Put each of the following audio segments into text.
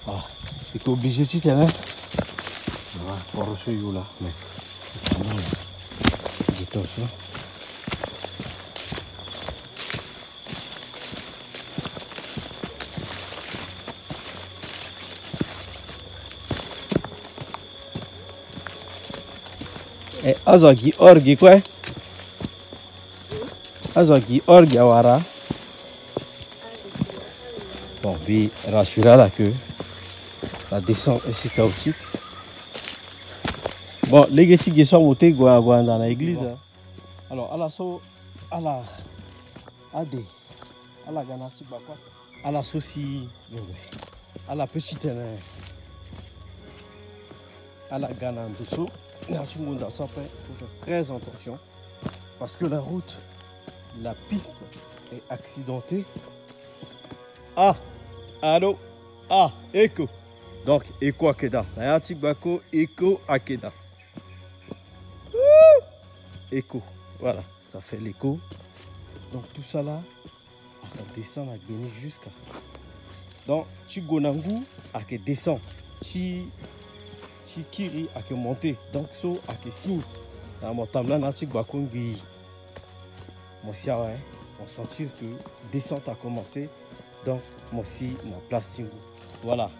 Ah, c'est obligé de te là. Ah, pour ce là, mais c'est pas mal. Du tout ça. Eh, azagi orgi quoi? Azagi orgi awara. Bon, puis rassurer là que la descente est chaotique. Bon, les gens qui sont montés dans l'église. Alors, à la so, à la ade, à la ganati bakwa, à la sauci, à la petite, à la ganandoso, il faut faire très attention parce que la route, la piste est accidentée. Ah, allô, ah, écho. Donc, écho akeda. La bako, écho akeda. Écho, voilà, ça fait l'écho. Donc tout ça là, on descend à gagner jusqu'à. Donc tu gonangu à que descend, tu kiri à que monter. Donc so à que signe. Dans mon temps là, tu bakongi. Moi si on sentir que descente a commencé. Donc moi aussi ma place tingu. Voilà.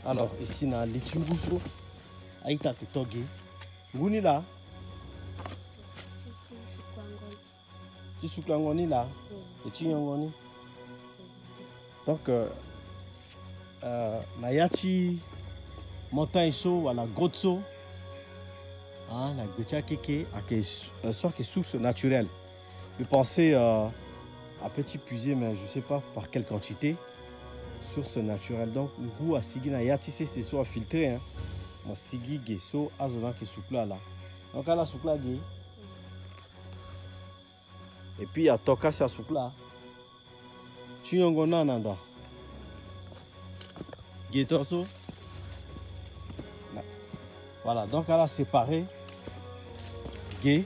Alors ici na litingu so, aïta que toge. Nguni là. Tisuklangoni là, et Chinyangoni. Donc, Nayachi, montagne saut, à la grotte saut, hein, la Gbecha Keke, à soit qui source naturelle. Je pensais à petit puiser, mais je ne sais pas par quelle quantité. Source naturelle. Donc, goût à Sigi Nayachi, c'est soit filtré. Hein. Mon Sigi Gesso, Azona qui soukla là. Donc, à la soukla gay. Et puis, à Toka, c'est à soukla. Chinyongona Nanda. Guétorso. Voilà, donc elle a séparé Gay.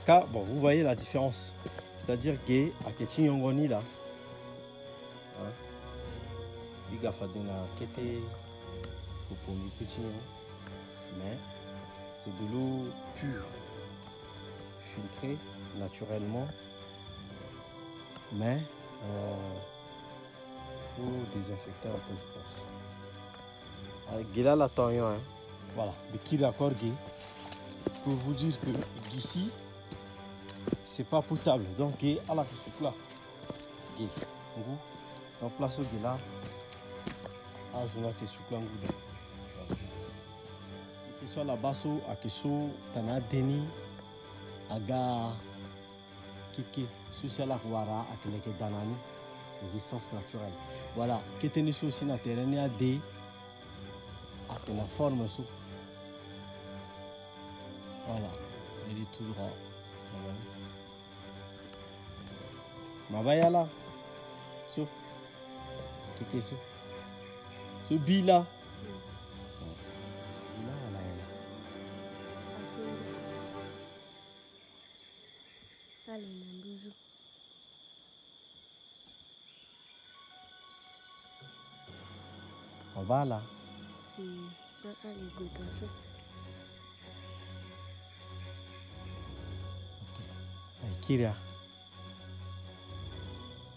Bon, vous voyez la différence. C'est-à-dire Gay à Chinyongoni là. Il a fait mais c'est de l'eau pure, filtrée naturellement. Mais faut désinfecter un peu, je pense. Avec Gela la Tanyon, hein. Voilà, le Kiri Accord Gay. Pour vous dire que d'ici, c'est pas potable. Donc, Gay à la soupe là. Gay. Donc, place au Gela. À zona que soupe là, que soit la basso, à que soit Tana Deni, Aga Kiki, social à Wara, à que les Danani. Les essences naturelles. Voilà, que tu as aussi dans terrain, il y a des à la forme sous. Voilà, il est tout droit. Ma baya là, so, qu'est-ce que c'est? Ce bila. Voilà. Kiria.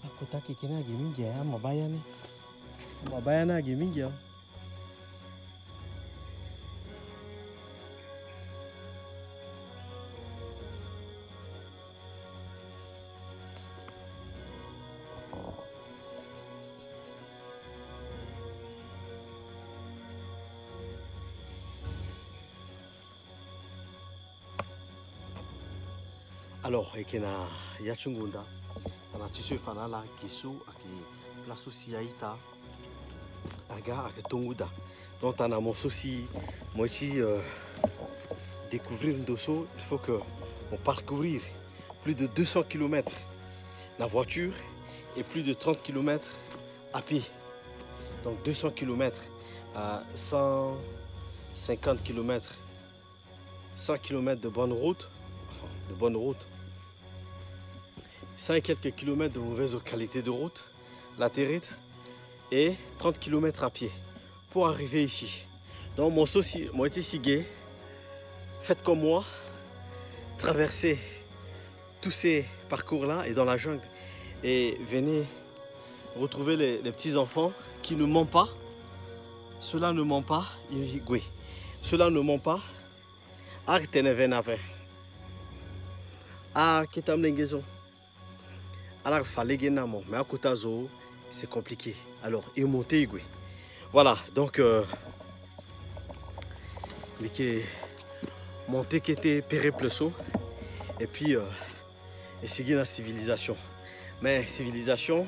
Akutaki kina gimingi ya mabaya ni. Mabaya na gimingi ya. Alors, il y a Yachungunda, il y a Tissu Fanala, Kisu, place aussi Aïta, Aga, Tonguda. Donc, on a mon souci, moi aussi, découvrir un dosso, il faut qu'on parcourir plus de 200 km la voiture et plus de 30 km à pied. Donc, 200 km à 150 km, 100 km de bonne route, enfin, de bonne route. 100 et quelques kilomètres de mauvaise qualité de route, latérite, et 30 km à pied. pour arriver ici. Donc mon souci, moi été sigé. Faites comme moi, traversez tous ces parcours-là et dans la jungle. Et venez retrouver les petits enfants qui ne mentent pas. Cela ne ment pas. Cela ne ment pas. Arrêtez ne venez après. Ah, qui t'a m'lengezo. Alors fallait gagner mon, mais à côté zo, c'est compliqué. Alors et monter voilà donc mais qui monter qui était périple saut et puis essayer la civilisation. Mais civilisation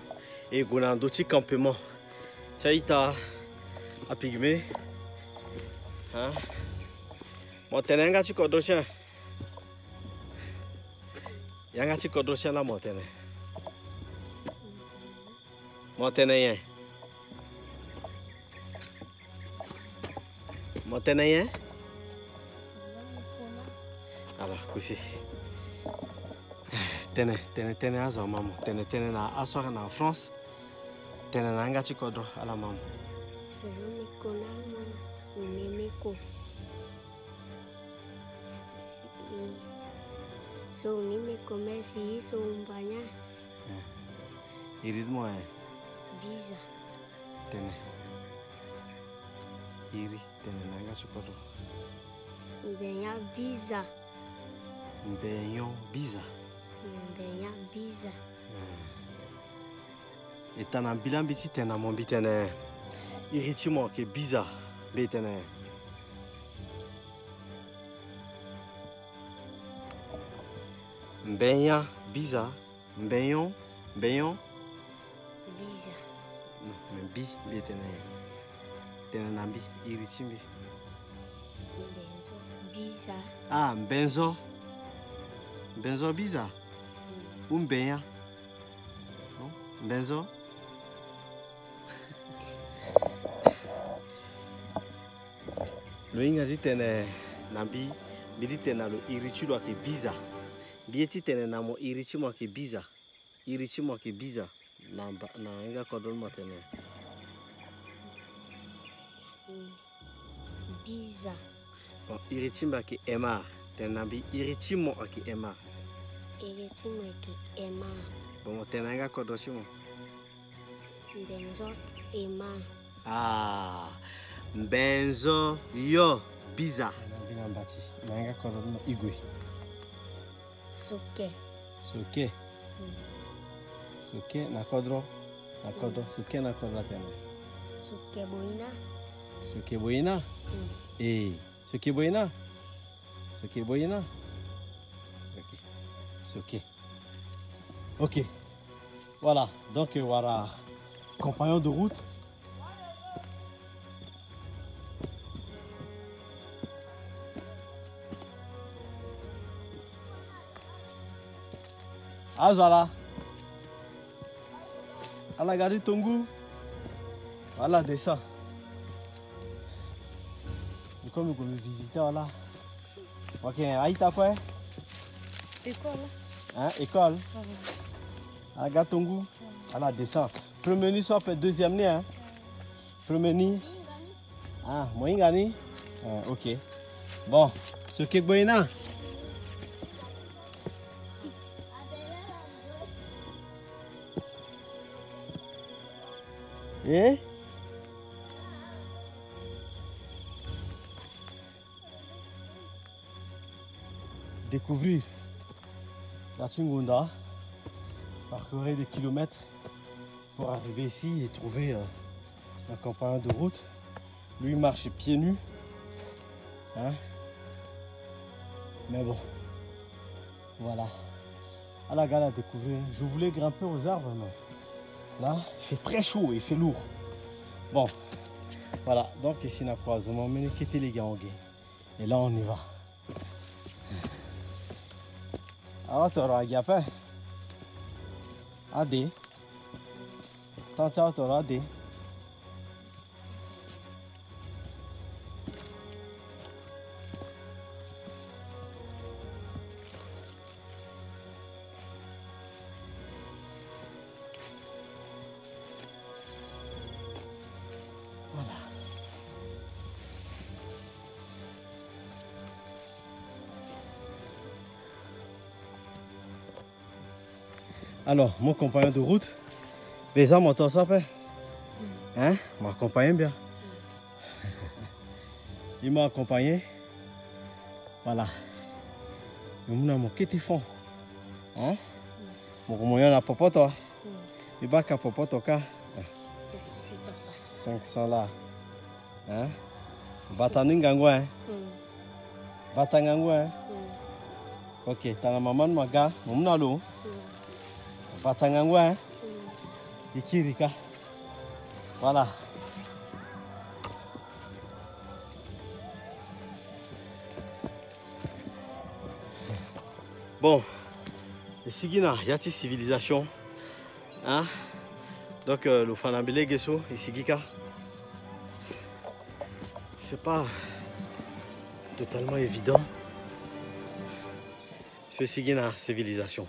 et on a d'autres campements. Tchaïta à pygmée. Hein? Montagne nga chiko dosien. Yanga chiko dosien la montagne. Montagne. Montagne. Alors, koussi. Tene azo maman. Tene na asora na France. Tene na nga chiko do ala maman. Selon Nicolas, Nemeko. So Nemeko Messi, so Umbanya. Irid mo Biza. Tene. Iri, tene na nga chiko do. Mbenya Biza. Mbenyon biza. Mbenya Biza. Et t'en as bilan biti tena mon bitene. Irritimo que biza bitene. Mbenya biza. Mbenyon. Biza. Non, mais bitene. Tene nambi irritimbi. Benzo Biza. Ah, benzo. Benzo biza. Mbenya. Non, benzo. Le ingazi tene nambi bidi tena lo irichiro ke biza. Bieti tene namo irichimo ke biza. Irichimo ke biza. Na inga kodon matene. Biza. Bon, irichimba ke emar. Tene nambi irichimo ke emar. Eretimo ke Emma. Bon, tene inga kodoshimo. Benzo Emma. Ah. Benzo yo biza. Binambati. Nanga kodon igwe. Soke. Soke. Soke na kodro. Na kodro. Soke na kodro tene. Soke Boina. Soke boina. Eh. Soke boina. Soke boina. Ok. Soke. Ok. Voilà. Donc voilà. Compagnon de route. Azala. Ala gari Tongu. Voilà, descend. Et comme vous me visitez, voilà. Ok, Aïta quoi? École. Hein, école. Ala gari Tongu. Voilà, descend. Premier nid soit deuxième nid, hein. Premier nid. Ah, moi, gani. Ok. Bon, ce qui est bon, eh? Découvrir la Tchingunda, parcourir des kilomètres pour arriver ici et trouver un compagnon de route. Lui marche pieds nus, hein? Mais bon, voilà. À la gare à découvrir. Je voulais grimper aux arbres, mais là, il fait très chaud, il fait lourd. Bon, voilà. Donc ici, on a croisement, mais nous quittons les gars. Et là, on y va. Ah, tu auras gaffe. Adé. Tant que tu auras adé. Alors, mon compagnon de route, les hommes m'entendent ça, hein? M'accompagner bien. Il m'a accompagné. Voilà. Je suis mon petit fond. Hein? Je suis un popoto. Je suis un popoto. Merci, papa. 500 là. Hein? Bataningangwa, hein? Batangangwa, hein? Ok, t'as la maman de ma gars, mon nalo. Batangangwa, hein? Ikirika. Voilà. Bon, ici il y a une civilisation. Hein? Donc le fanambele gesso ici c'est pas totalement évident. C'est ici une civilisation.